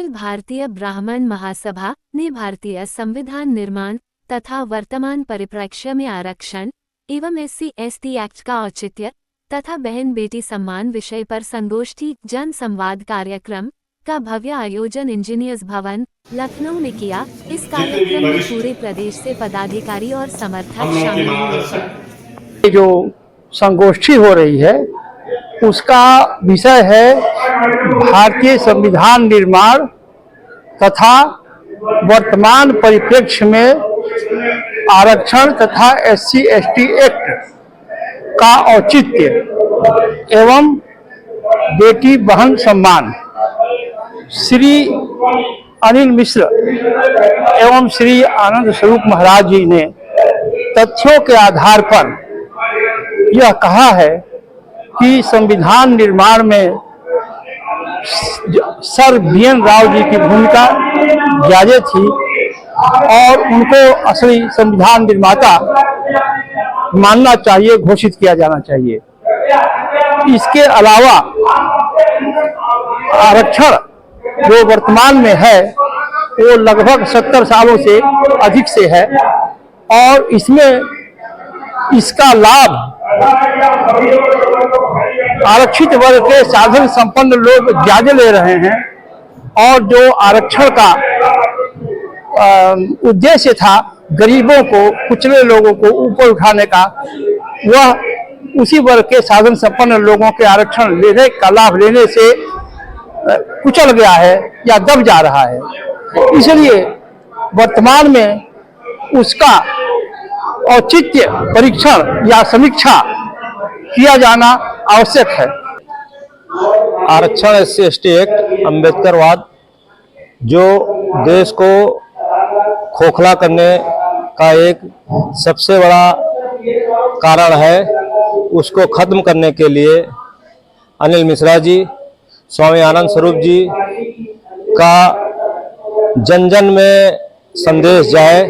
अखिल भारतीय ब्राह्मण महासभा ने भारतीय संविधान निर्माण तथा वर्तमान परिप्रेक्ष्य में आरक्षण एवं SC/ST एक्ट का औचित्य तथा बहन बेटी सम्मान विषय पर संगोष्ठी जन संवाद कार्यक्रम का भव्य आयोजन इंजीनियर्स भवन लखनऊ में किया। इस कार्यक्रम में पूरे प्रदेश से पदाधिकारी और समर्थक शामिल हुए। जो संगोष्ठी हो रही है उसका विषय है भारतीय संविधान निर्माण तथा वर्तमान परिप्रेक्ष्य में आरक्षण तथा SC/ST एक्ट का औचित्य एवं बेटी बहन सम्मान। श्री अनिल मिश्र एवं श्री आनंद स्वरूप महाराज जी ने तथ्यों के आधार पर यह कहा है कि संविधान निर्माण में सर BN राव जी की भूमिका ज्यादा थी और उनको असली संविधान निर्माता मानना चाहिए, घोषित किया जाना चाहिए। इसके अलावा आरक्षण जो वर्तमान में है वो लगभग 70 सालों से अधिक से है और इसमें इसका लाभ आरक्षित वर्ग के साधन संपन्न लोग ज्यादा ले रहे हैं और जो आरक्षण का उद्देश्य था गरीबों को, कुचले लोगों को ऊपर उठाने का, वह उसी वर्ग के साधन संपन्न लोगों के आरक्षण लेने का लाभ लेने से कुचल गया है या दब जा रहा है। इसलिए वर्तमान में उसका औचित्य परीक्षण या समीक्षा किया जाना आवश्यक है। आरक्षण SC/ST एक्ट अम्बेडकरवाद जो देश को खोखला करने का एक सबसे बड़ा कारण है, उसको खत्म करने के लिए अनिल मिश्रा जी, स्वामी आनंद स्वरूप जी का जन जन में संदेश जाए,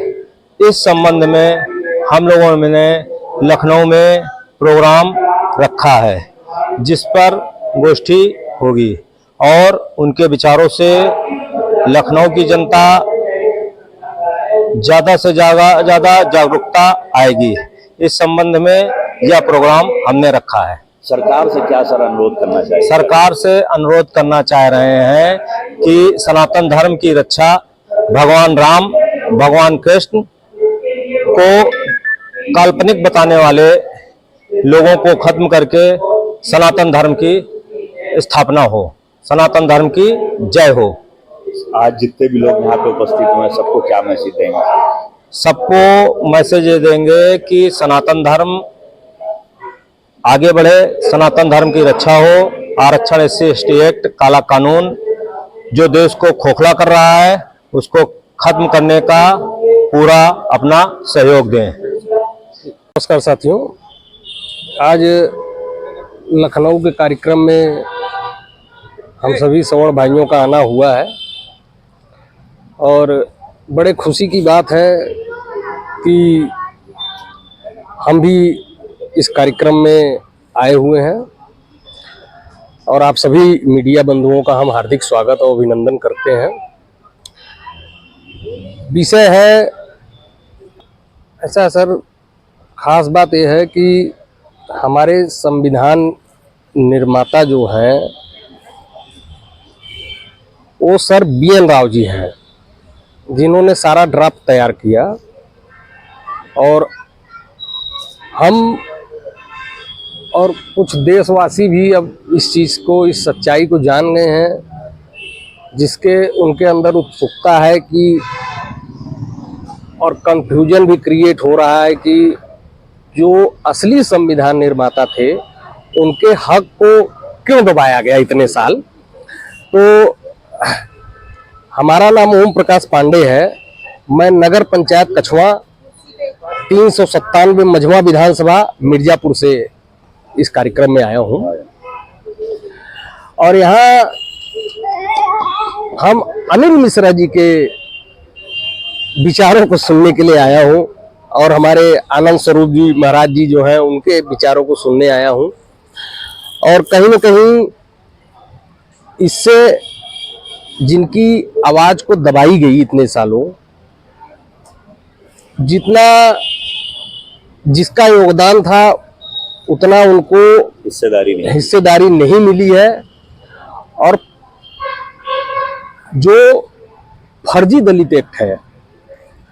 इस संबंध में हम लोगों ने लखनऊ में प्रोग्राम रखा है जिस पर गोष्ठी होगी और उनके विचारों से लखनऊ की जनता ज़्यादा से ज़्यादा जागरूकता आएगी। इस संबंध में यह प्रोग्राम हमने रखा है। सरकार से क्या सर अनुरोध करना चाहिए? सरकार से अनुरोध करना चाह रहे हैं कि सनातन धर्म की रक्षा भगवान राम, भगवान कृष्ण को काल्पनिक बताने वाले लोगों को खत्म करके सनातन धर्म की स्थापना हो, सनातन धर्म की जय हो। आज जितने भी लोग यहाँ पे उपस्थित हुए सबको क्या मैसेज देंगे? सबको मैसेज ये देंगे कि सनातन धर्म आगे बढ़े, सनातन धर्म की रक्षा हो। आरक्षण SC/ST एक्ट, काला कानून जो देश को खोखला कर रहा है उसको खत्म करने का पूरा अपना सहयोग दें। नमस्कार साथियों, आज लखनऊ के कार्यक्रम में हम सभी सवर्ण भाइयों का आना हुआ है और बड़े खुशी की बात है कि हम भी इस कार्यक्रम में आए हुए हैं और आप सभी मीडिया बंधुओं का हम हार्दिक स्वागत और अभिनंदन करते हैं। विषय है ऐसा सर, खास बात यह है कि हमारे संविधान निर्माता जो हैं वो सर BN राव जी हैं, जिन्होंने सारा ड्राफ्ट तैयार किया और हम और कुछ देशवासी भी अब इस चीज़ को, इस सच्चाई को जान गए हैं, जिसके उनके अंदर उत्सुकता है कि और कंफ्यूजन भी क्रिएट हो रहा है कि जो असली संविधान निर्माता थे उनके हक को क्यों दबाया गया इतने साल। तो हमारा नाम ओम प्रकाश पांडे है, मैं नगर पंचायत कछवा 397 मझवा विधानसभा मिर्जापुर से इस कार्यक्रम में आया हूं और यहाँ हम अनिल मिश्रा जी के विचारों को सुनने के लिए आया हूं और हमारे आनंद स्वरूप जी महाराज जी जो हैं उनके विचारों को सुनने आया हूं और कहीं न कहीं इससे जिनकी आवाज को दबाई गई इतने सालों, जितना जिसका योगदान था उतना उनको हिस्सेदारी नहीं मिली है। और जो फर्जी दलित एक्ट है,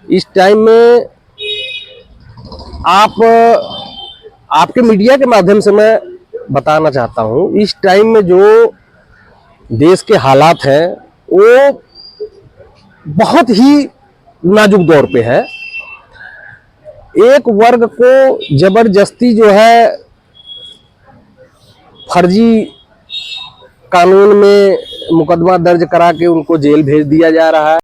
इस टाइम में आपके मीडिया के माध्यम से मैं बताना चाहता हूं, इस टाइम में जो देश के हालात हैं वो बहुत ही नाजुक दौर पे है। एक वर्ग को जबरदस्ती जो है फर्जी कानून में मुकदमा दर्ज करा के उनको जेल भेज दिया जा रहा है।